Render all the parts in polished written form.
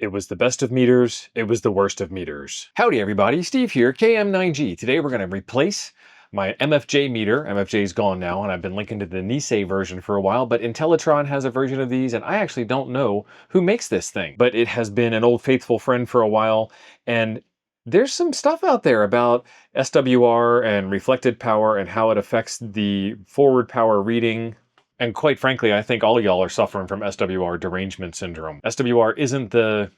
It was the best of meters, it was the worst of meters. Howdy everybody, Steve here, KM9G. Today we're going to replace my MFJ meter. MFJ's gone now, and I've been linking to the Nisei version for a while, but IntelliTron has a version of these, and I actually don't know who makes this thing. But it has been an old faithful friend for a while, and there's some stuff out there about SWR and reflected power and how it affects the forward power reading. And quite frankly, I think all of y'all are suffering from SWR Derangement Syndrome. SWR isn't the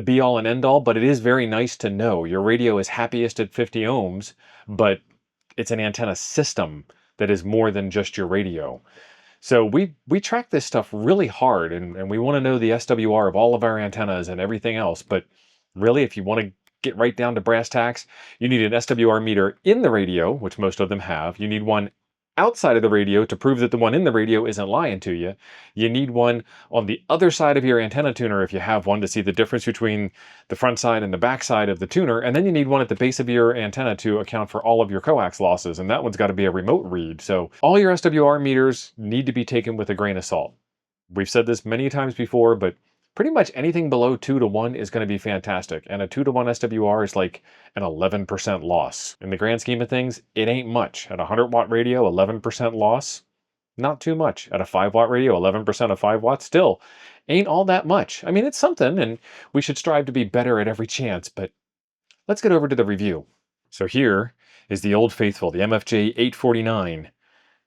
be-all and end-all, but it is very nice to know. Your radio is happiest at 50 ohms, but it's an antenna system that is more than just your radio. So we track this stuff really hard, and we want to know the SWR of all of our antennas and everything else. But really, if you want to get right down to brass tacks, you need an SWR meter in the radio, which most of them have. You need one outside of the radio to prove that the one in the radio isn't lying to you. You need one on the other side of your antenna tuner if you have one, to see the difference between the front side and the back side of the tuner. And then you need one at the base of your antenna to account for all of your coax losses. And that one's got to be a remote read. So all your SWR meters need to be taken with a grain of salt. We've said this many times before, but pretty much anything below 2-to-1 is going to be fantastic. And a 2-to-1 SWR is like an 11% loss. In the grand scheme of things, it ain't much. At a 100-watt radio, 11% loss, not too much. At a 5-watt radio, 11% of 5 watts, still ain't all that much. I mean, it's something, and we should strive to be better at every chance, but let's get over to the review. So here is the old faithful, the MFJ 849.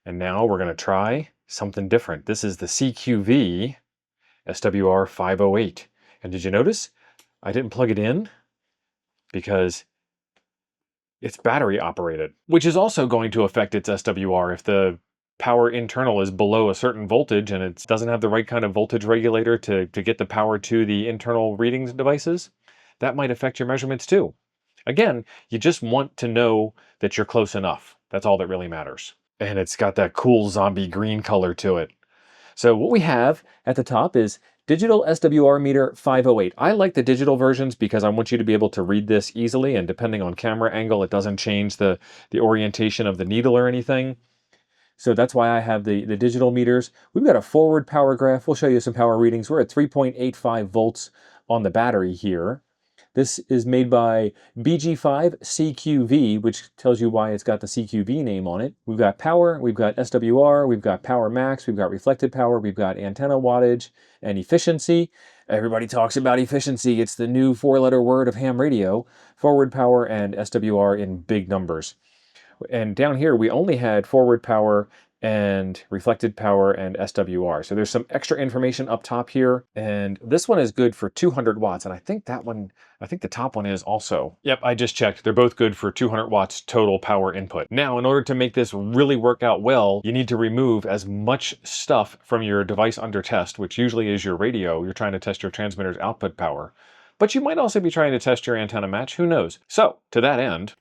And now we're going to try something different. This is the CQV SWR 508. And did you notice I didn't plug it in because it's battery operated, which is also going to affect its SWR. If the power internal is below a certain voltage and it doesn't have the right kind of voltage regulator to get the power to the internal readings devices, that might affect your measurements too. Again, you just want to know that you're close enough. That's all that really matters. And it's got that cool zombie green color to it. So what we have at the top is Digital SWR Meter 508. I like the digital versions because I want you to be able to read this easily, and depending on camera angle, it doesn't change the orientation of the needle or anything. So that's why I have the digital meters. We've got a forward power graph. We'll show you some power readings. We're at 3.85 volts on the battery here. This is made by BG5CQV, which tells you why it's got the CQV name on it. We've got power, we've got SWR, we've got power max, we've got reflected power, we've got antenna wattage and efficiency. Everybody talks about efficiency. It's the new 4-letter word of ham radio. Forward power and SWR in big numbers. And down here, we only had forward power and reflected power and SWR. So there's some extra information up top here. And this one is good for 200 watts. And I think that one, I think the top one is also. Yep, I just checked. They're both good for 200 watts total power input. Now, in order to make this really work out well, you need to remove as much stuff from your device under test, which usually is your radio. You're trying to test your transmitter's output power. But you might also be trying to test your antenna match. Who knows? So to that end,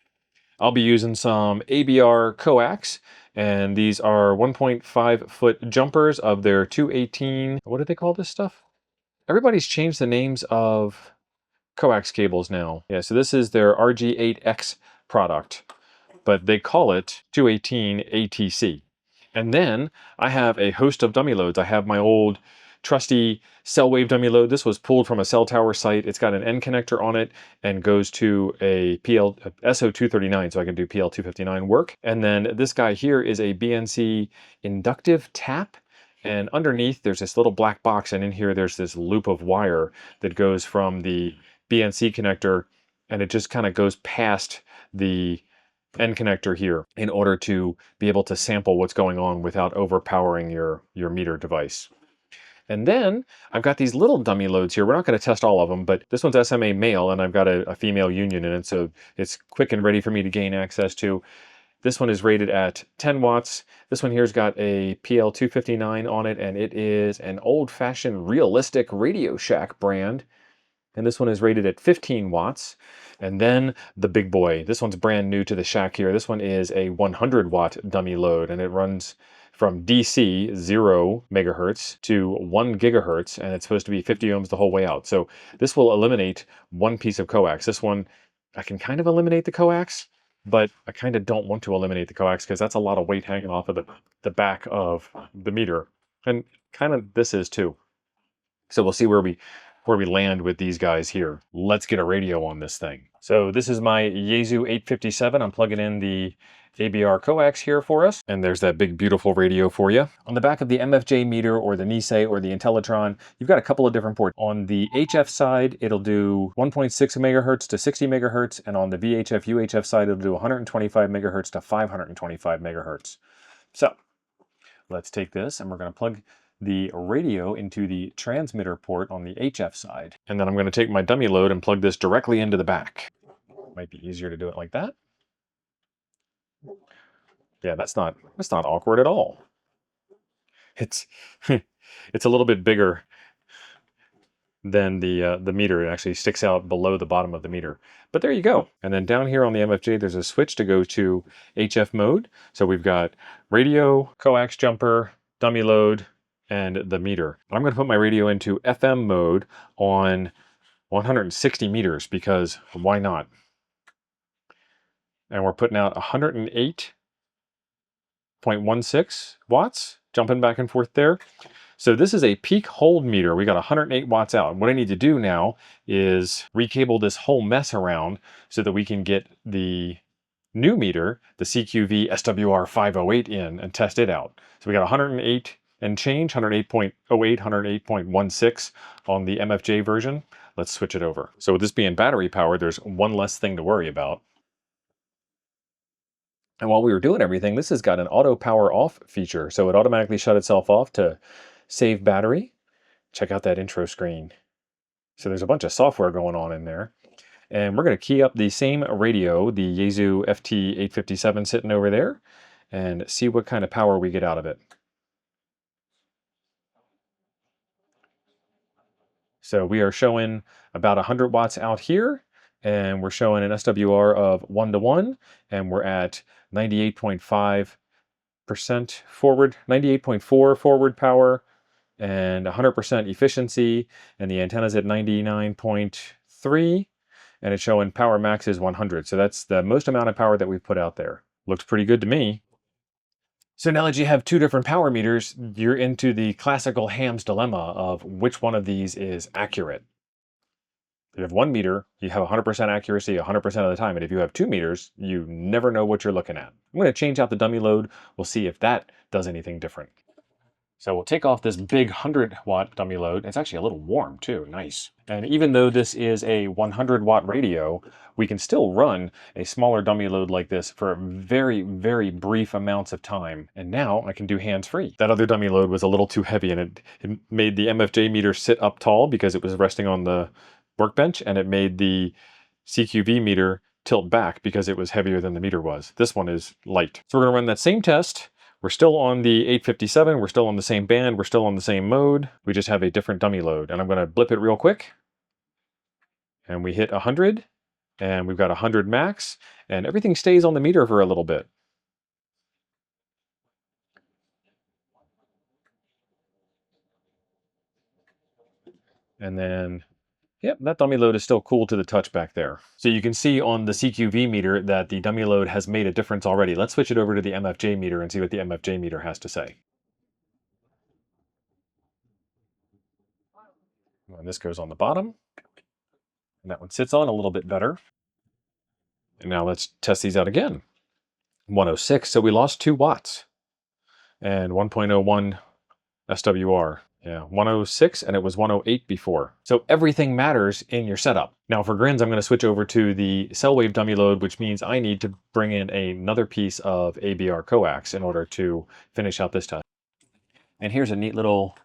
I'll be using some ABR coax, and these are 1.5 foot jumpers of their 218. What do they call this stuff? Everybody's changed the names of coax cables now. Yeah, so this is their RG8X product, but they call it 218 ATC. And then I have a host of dummy loads. I have my old trusty cell wave dummy load. This was pulled from a cell tower site. It's got an N connector on it and goes to a SO239, so I can do PL259 work. And then this guy here is a BNC inductive tap. And underneath there's this little black box, and in here there's this loop of wire that goes from the BNC connector, and it just kind of goes past the N connector here in order to be able to sample what's going on without overpowering your meter device. And then I've got these little dummy loads here. We're not going to test all of them, but this one's SMA male, and I've got a female union in it, so it's quick and ready for me to gain access to. This one is rated at 10 watts. This one here's got a PL259 on it, and it is an old-fashioned realistic Radio Shack brand. And this one is rated at 15 watts. And then the big boy. This one's brand new to the shack here. This one is a 100-watt dummy load, and it runs from DC 0 megahertz to 1 gigahertz, and it's supposed to be 50 ohms the whole way out. So this will eliminate one piece of coax. This one, I can kind of eliminate the coax, but I kind of don't want to eliminate the coax because that's a lot of weight hanging off of the back of the meter. And kind of this is too. So we'll see where we where we land with these guys here. Let's get a radio on this thing. So this is my Yaesu 857. I'm plugging in the ABR coax here for us. And there's that big, beautiful radio for you. On the back of the MFJ meter or the Nisei or the IntelliTron, you've got a couple of different ports. On the HF side, it'll do 1.6 megahertz to 60 megahertz. And on the VHF, UHF side, it'll do 125 megahertz to 525 megahertz. So let's take this and we're going to plug the radio into the transmitter port on the HF side. And then I'm going to take my dummy load and plug this directly into the back. Might be easier to do it like that. Yeah, that's not awkward at all. It's it's a little bit bigger than the meter. It actually sticks out below the bottom of the meter. But there you go. And then down here on the MFJ, there's a switch to go to HF mode. So we've got radio, coax jumper, dummy load, and the meter. I'm going to put my radio into FM mode on 160 meters because why not? And we're putting out 108.16 watts, jumping back and forth there. So this is a peak hold meter. We got 108 watts out. What I need to do now is recable this whole mess around so that we can get the new meter, the CQV SWR 508 in and test it out. So we got 108 and change, 108.08, 108.16 on the MFJ version. Let's switch it over. So with this being battery powered, there's one less thing to worry about. And while we were doing everything, this has got an auto power off feature. So it automatically shut itself off to save battery. Check out that intro screen. So there's a bunch of software going on in there. And we're going to key up the same radio, the Yaesu FT857 sitting over there, and see what kind of power we get out of it. So we are showing about 100 watts out here, and we're showing an SWR of 1 to 1, and we're at 98.5% forward, 98.4 forward power, and 100% efficiency, and the antenna's at 99.3, and it's showing power max is 100. So that's the most amount of power that we've put out there. Looks pretty good to me. So now that you have two different power meters, you're into the classical ham's dilemma of which one of these is accurate. If you have one meter, you have 100% accuracy 100% of the time. And if you have two meters, you never know what you're looking at. I'm going to change out the dummy load. We'll see if that does anything different. So we'll take off this big 100-watt dummy load. It's actually a little warm too, nice. And even though this is a 100-watt radio, we can still run a smaller dummy load like this for very, very brief amounts of time. And now I can do hands-free. That other dummy load was a little too heavy and it made the MFJ meter sit up tall because it was resting on the workbench, and it made the CQV meter tilt back because it was heavier than the meter was. This one is light. So we're gonna run that same test. We're still on the 857, we're still on the same band, we're still on the same mode. We just have a different dummy load. And I'm gonna blip it real quick. And we hit 100, and we've got 100 max, and everything stays on the meter for a little bit. And then, yep, that dummy load is still cool to the touch back there. So you can see on the CQV meter that the dummy load has made a difference already. Let's switch it over to the MFJ meter and see what the MFJ meter has to say. And this goes on the bottom. And that one sits on a little bit better. And now let's test these out again. 106, so we lost 2 watts. And 1.01 SWR. Yeah, 106, and it was 108 before. So everything matters in your setup. Now for grins, I'm going to switch over to the cell wave dummy load, which means I need to bring in another piece of ABR coax in order to finish out this test. And here's a neat little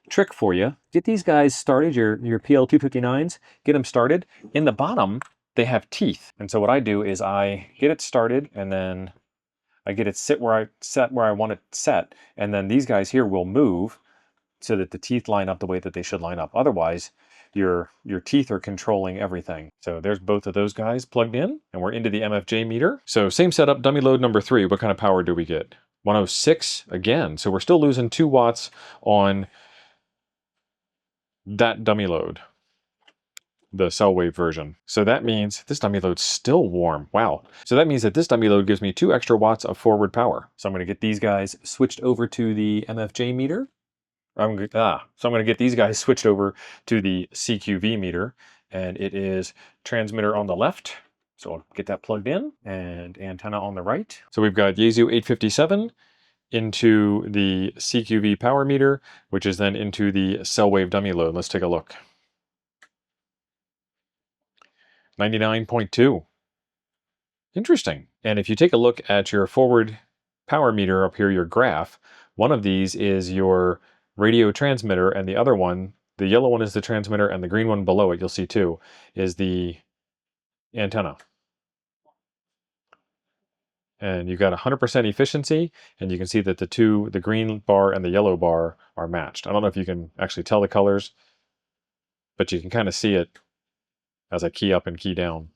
trick for you. Get these guys started, your PL259s, get them started. In the bottom, they have teeth. And so what I do is I get it started, and then I get it set where I want it set. And then these guys here will move so that the teeth line up the way that they should line up. Otherwise, your teeth are controlling everything. So there's both of those guys plugged in, and we're into the MFJ meter. So same setup, dummy load number 3. What kind of power do we get? 106 again. So we're still losing 2 watts on that dummy load, the cell wave version. So that means this dummy load's still warm. Wow. So that means that this dummy load gives me 2 extra watts of forward power. So I'm going to get these guys switched over to the MFJ meter. So I'm going to get these guys switched over to the CQV meter, and it is transmitter on the left. So I'll get that plugged in, and antenna on the right. So we've got Yaesu 857 into the CQV power meter, which is then into the cell wave dummy load. Let's take a look. 99.2. Interesting. And if you take a look at your forward power meter up here, your graph, one of these is your radio transmitter, and the other one, the yellow one is the transmitter, and the green one below it, you'll see too, is the antenna. And you've got 100% efficiency, and you can see that the green bar and the yellow bar are matched. I don't know if you can actually tell the colors, but you can kind of see it as I key up and key down.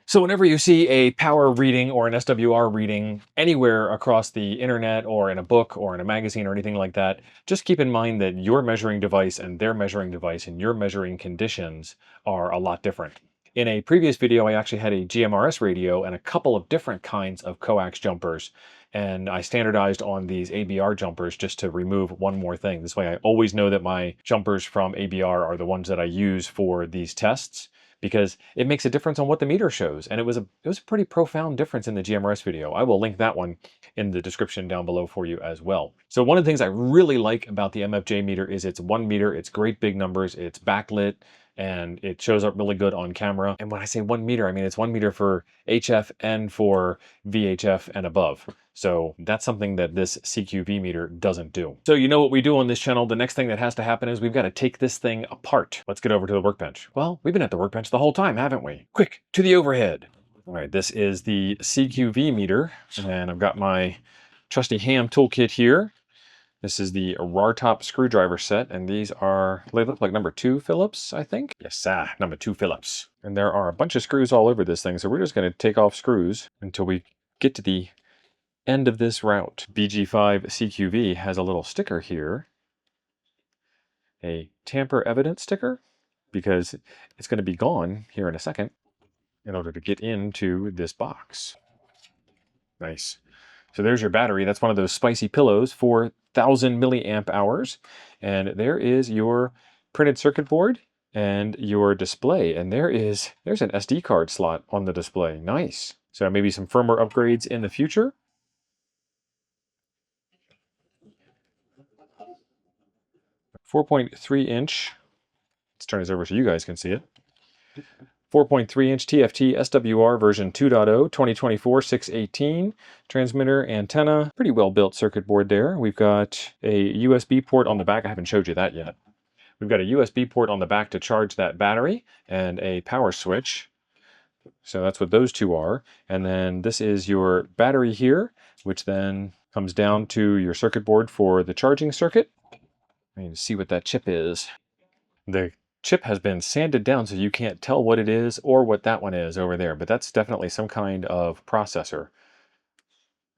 So whenever you see a power reading or an SWR reading anywhere across the internet or in a book or in a magazine or anything like that, just keep in mind that your measuring device and their measuring device and your measuring conditions are a lot different. In a previous video, I actually had a GMRS radio and a couple of different kinds of coax jumpers, and I standardized on these ABR jumpers just to remove one more thing. This way I always know that my jumpers from ABR are the ones that I use for these tests, because it makes a difference on what the meter shows. And it was a pretty profound difference in the GMRS video. I will link that one in the description down below for you as well. So one of the things I really like about the MFJ meter is it's 1 meter, it's great big numbers, it's backlit, and it shows up really good on camera. And when I say 1 meter, I mean it's 1 meter for HF and for VHF and above. So that's something that this CQV meter doesn't do. So you know what we do on this channel. The next thing that has to happen is we've got to take this thing apart. Let's get over to the workbench. Well, we've been at the workbench the whole time, haven't we? Quick, to the overhead. All right, this is the CQV meter, and I've got my trusty ham toolkit here. This is the RAR-top screwdriver set, and these they look like number 2 Phillips, I think. Yes, number 2 Phillips. And there are a bunch of screws all over this thing, so we're just going to take off screws until we get to the end of this route. BG5 CQV has a little sticker here, a tamper evidence sticker, because it's going to be gone here in a second in order to get into this box. Nice. So there's your battery. That's one of those spicy pillows, 4,000 milliamp hours. And there is your printed circuit board and your display. And there's an SD card slot on the display. Nice. So maybe some firmware upgrades in the future. 4.3-inch. Let's turn this over so you guys can see it. 4.3-inch TFT SWR version 2.0, 2024-618 transmitter, antenna. Pretty well built circuit board there. We've got a USB port on the back. I haven't showed you that yet. We've got a USB port on the back to charge that battery and a power switch. So that's what those two are. And then this is your battery here, which then comes down to your circuit board for the charging circuit. I need to see what that chip is. The chip has been sanded down so you can't tell what it is or what that one is over there, but that's definitely some kind of processor.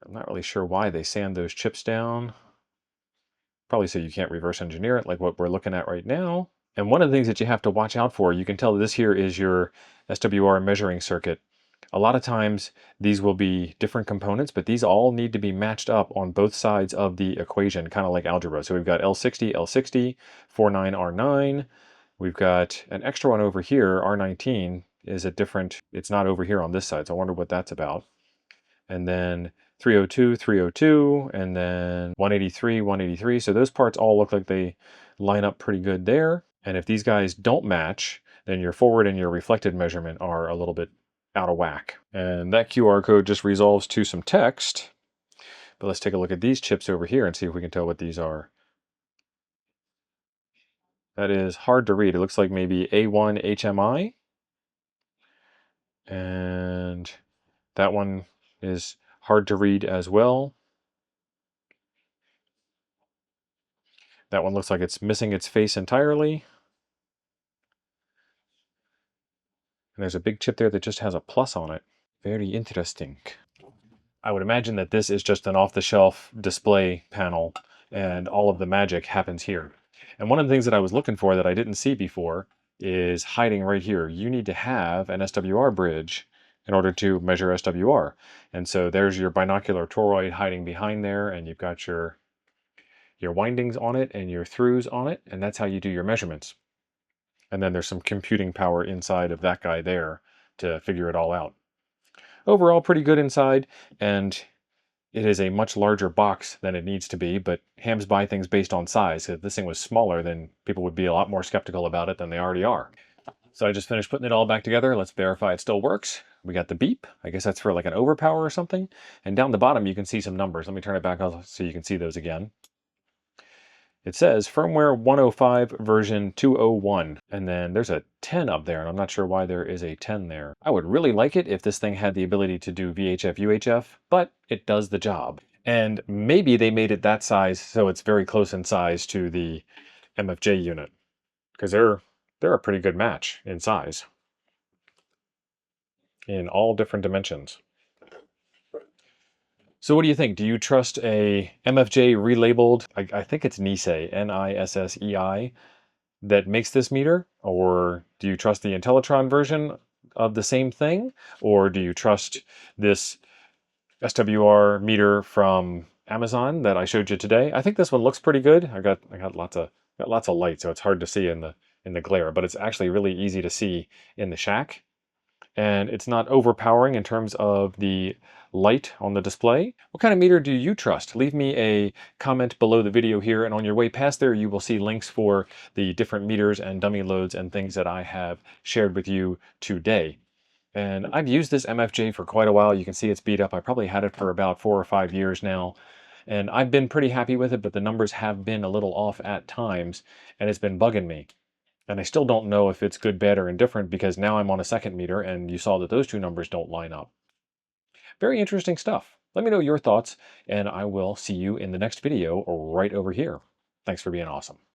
I'm not really sure why they sand those chips down. Probably so you can't reverse engineer it like what we're looking at right now. And one of the things that you have to watch out for, you can tell that this here is your SWR measuring circuit. A lot of times these will be different components, but these all need to be matched up on both sides of the equation, kind of like algebra. So we've got L60, L60, 49R9. We've got an extra one over here, R19, is a different, it's not over here on this side, so I wonder what that's about. And then 302, 302, and then 183, 183. So those parts all look like they line up pretty good there. And if these guys don't match, then your forward and your reflected measurement are a little bit out of whack. And that QR code just resolves to some text. But let's take a look at these chips over here and see if we can tell what these are. That is hard to read. It looks like maybe A1 HMI. And that one is hard to read as well. That one looks like it's missing its face entirely. And there's a big chip there that just has a plus on it. Very interesting. I would imagine that this is just an off-the-shelf display panel and all of the magic happens here. And one of the things that I was looking for that I didn't see before is hiding right here. You need to have an SWR bridge in order to measure SWR. And so there's your binocular toroid hiding behind there, and you've got your windings on it and your throughs on it, and that's how you do your measurements. And then there's some computing power inside of that guy there to figure it all out. Overall, pretty good inside, and it is a much larger box than it needs to be, but hams buy things based on size. If this thing was smaller, then people would be a lot more skeptical about it than they already are. So I just finished putting it all back together. Let's verify it still works. We got the beep. I guess that's for like an overpower or something. And down the bottom, you can see some numbers. Let me turn it back on so you can see those again. It says firmware 105 version 201, and then there's a 10 up there, and I'm not sure why there is a 10 there. I would really like it if this thing had the ability to do VHF, UHF, but it does the job. And maybe they made it that size so it's very close in size to the MFJ unit, because they're a pretty good match in size in all different dimensions. So what do you think? Do you trust a MFJ relabeled, I think it's Nisei, Nissei, that makes this meter? Or do you trust the IntelliTron version of the same thing? Or do you trust this SWR meter from Amazon that I showed you today? I think this one looks pretty good. I got lots of light, so it's hard to see in the glare, but it's actually really easy to see in the shack. And it's not overpowering in terms of the light on the display. What kind of meter do you trust? Leave me a comment below the video here, and on your way past there you will see links for the different meters and dummy loads and things that I have shared with you today. And I've used this MFJ for quite a while. You can see it's beat up. I probably had it for about 4 or 5 years now, and I've been pretty happy with it, but the numbers have been a little off at times, and it's been bugging me. And I still don't know if it's good, bad, or indifferent, because now I'm on a second meter and you saw that those two numbers don't line up. Very interesting stuff. Let me know your thoughts, and I will see you in the next video right over here. Thanks for being awesome.